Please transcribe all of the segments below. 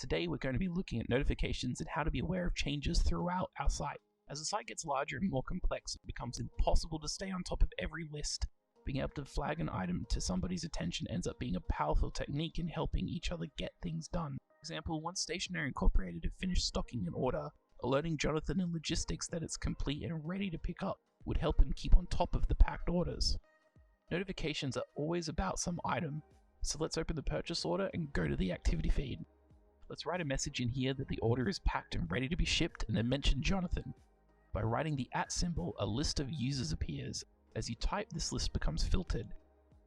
Today we're going to be looking at notifications and how to be aware of changes throughout our site. As the site gets larger and more complex, it becomes impossible to stay on top of every list. Being able to flag an item to somebody's attention ends up being a powerful technique in helping each other get things done. For example, once Stationery Incorporated have finished stocking an order, alerting Jonathan in logistics that it's complete and ready to pick up would help him keep on top of the packed orders. Notifications are always about some item, so let's open the purchase order and go to the activity feed. Let's write a message in here that the order is packed and ready to be shipped, and then mention Jonathan. By writing the @ symbol, a list of users appears. As you type, this list becomes filtered.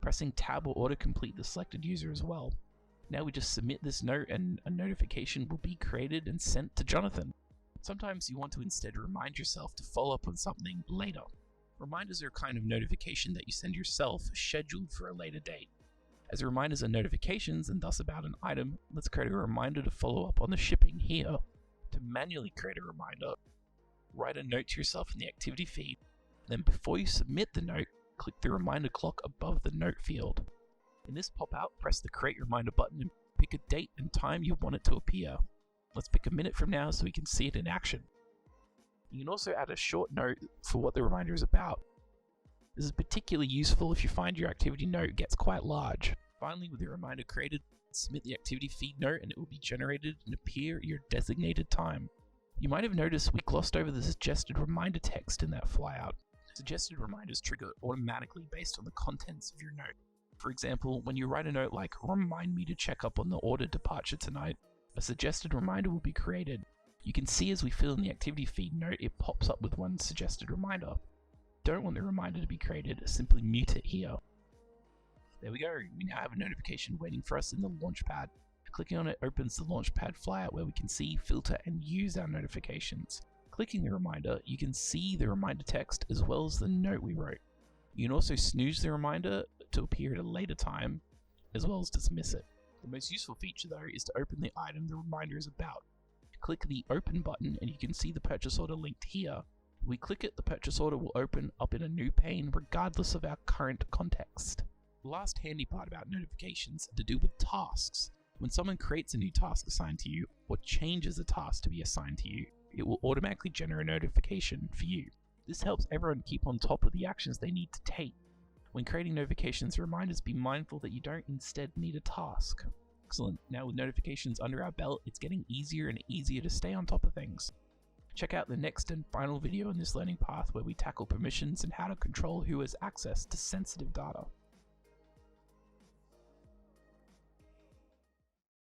Pressing tab will autocomplete the selected user as well. Now we just submit this note and a notification will be created and sent to Jonathan. Sometimes you want to instead remind yourself to follow up on something later. Reminders are a kind of notification that you send yourself scheduled for a later date. As reminders are notifications and thus about an item, let's create a reminder to follow up on the shipping here. To manually create a reminder, write a note to yourself in the activity feed. Then before you submit the note, click the reminder clock above the note field. In this pop-out, press the create reminder button and pick a date and time you want it to appear. Let's pick a minute from now so we can see it in action. You can also add a short note for what the reminder is about. This is particularly useful if you find your activity note gets quite large. Finally, with the reminder created, submit the activity feed note and it will be generated and appear at your designated time. You might have noticed we glossed over the suggested reminder text in that flyout. Suggested reminders trigger automatically based on the contents of your note. For example, when you write a note like, "Remind me to check up on the order departure tonight," a suggested reminder will be created. You can see as we fill in the activity feed note, it pops up with one suggested reminder. Don't want the reminder to be created, simply mute it here. There we go, we now have a notification waiting for us in the Launchpad. Clicking on it opens the Launchpad flyout where we can see, filter, and use our notifications. Clicking the reminder, you can see the reminder text as well as the note we wrote. You can also snooze the reminder to appear at a later time, as well as dismiss it. The most useful feature though is to open the item the reminder is about. Click the open button and you can see the purchase order linked here. If we click it, the purchase order will open up in a new pane regardless of our current context. The last handy part about notifications are to do with tasks. When someone creates a new task assigned to you, or changes a task to be assigned to you, it will automatically generate a notification for you. This helps everyone keep on top of the actions they need to take. When creating notifications and reminders, be mindful that you don't instead need a task. Excellent, now with notifications under our belt, it's getting easier and easier to stay on top of things. Check out the next and final video in this learning path where we tackle permissions and how to control who has access to sensitive data.